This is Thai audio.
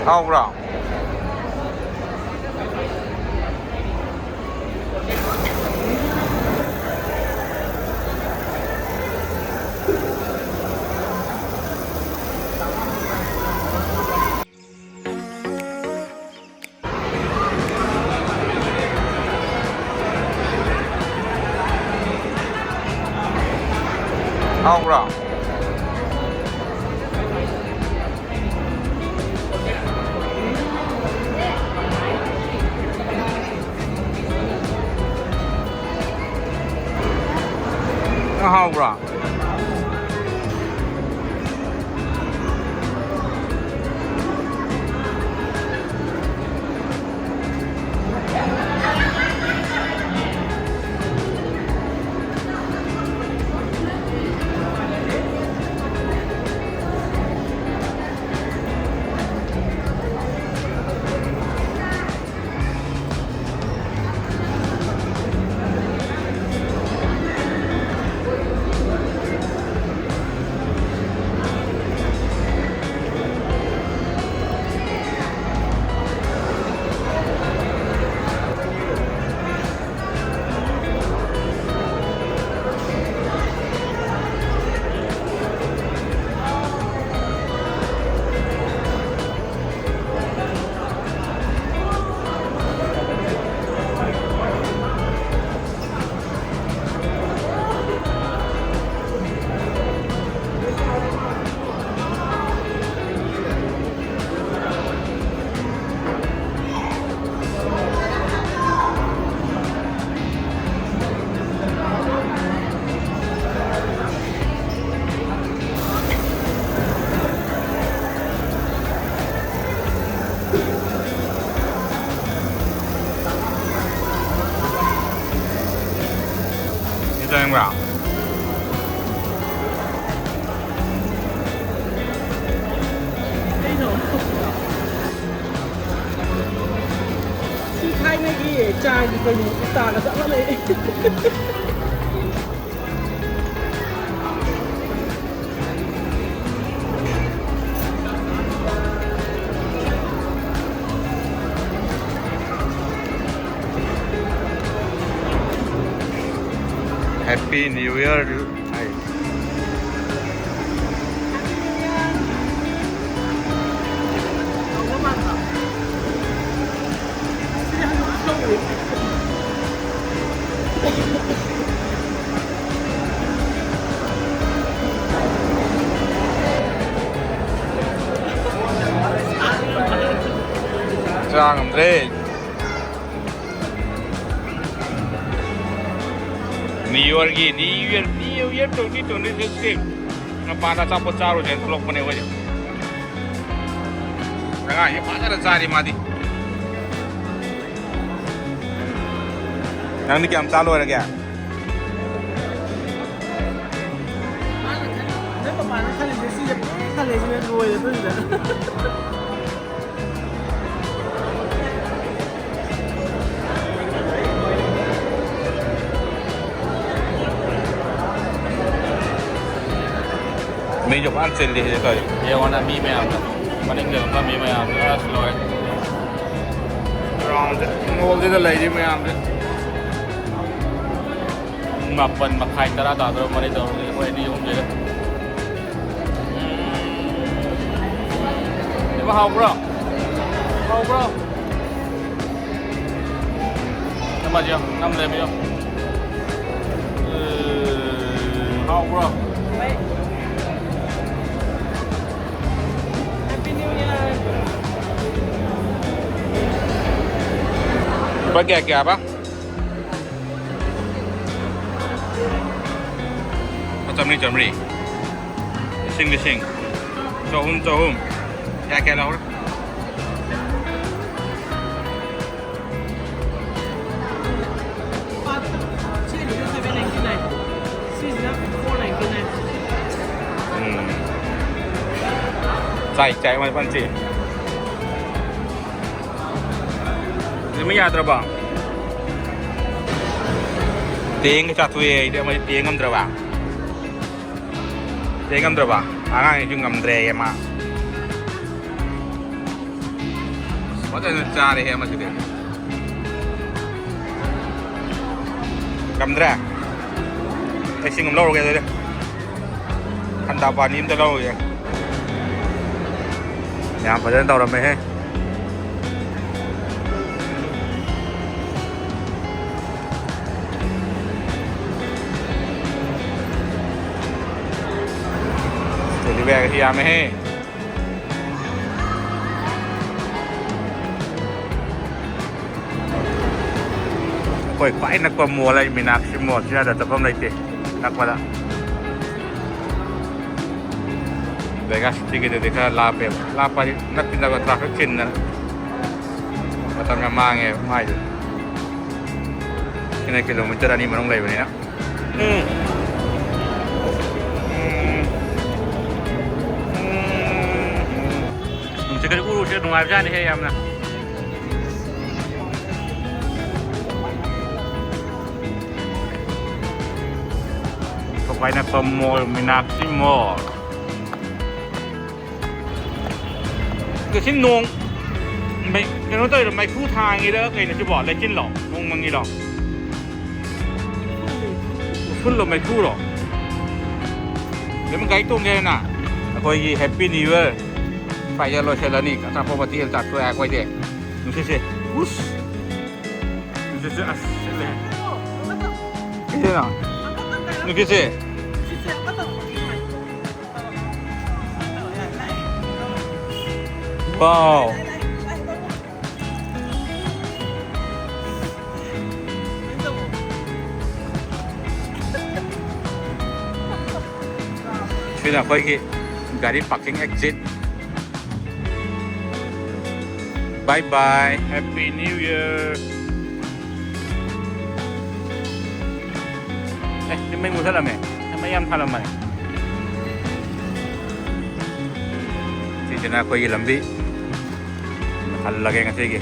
하오라. 하오라. 하오라. 되는 거야. khai mấy cái chai thì mình tàn là sẵn lên. Happy New Year. Chào Andre. New Year 2026. Napana sa potsaro dyan, vlog mo na yun. Nga, yung pasaran sa hari mati. Nang di kiyam talo na kaya. Medyo pancel di siya tayo. Ewan na mi Mayam. Maning lang pa mi Mayam. Slow. Around all the lady Mayam. Mapan makai tara taro mari daw ko edi yung dito. Diba how bro? How bro? Nama dia, nam le mi. How bro? Pakai apa? Macam ni, sing, jauh, ya lah orang. Cai macam panci. Ini ya terbang. Tiếng satu ye dia mai tiếng ngam terbang. Tiếng ngam terbang. Angan itu ngam dre ma. จะจาเลยเฮียมาสิเดียวกำแรกไอ้สิ่งกำลังเราเลยขันดาบานิมจะเราเลยยามประเด็นเราไม่ให้เดี๋ยวแบกที่ยามไม่ให้คอยไฟนักกว่ามัวอะไรมีนักชิมหมดที่น่าจะทำอะไรตีนักมาละเด็กก็ที่กินเด็กก็ลาไปนักกินแล้วก็ทราฟิกชินนะมาทำงานมาไงไม่เลยที่ไหนกิโลเมตรนี้มันต้องเลยแบบนี้นะผมจะกินกู้รู้เชื่อตรงไหนบ้างนี่เฮียมนะไปนักมวยมีนักซิมอลก็ชิ้นนงไม่กันว่าตัวไม่คู่ทางงี้เด้อไงนะจะบอกอะไรชิ้นหรอกนงมังงี้หรอกขึ้นลงไม่คู่หรอกเดี๋ยวมันไกลตรงเงี้ยนะคอยยี่แฮปปี้นิวเอียร์ไปจะรอเชลนี่กับทางพอมาที่จัดตัวแอกไว้เด็กดูสิอุ๊สดูสิอ่ะเลยนี่นะดูสิ ว้าวช่วยหน่อยค่อยกี่gaari parking exit bye bye happy new year นี่ไม่งูท่าละไหมไม่ย่ำท่าละไหมที่จะน่าค่อยกี่ลำบี Hal lagi nga sige.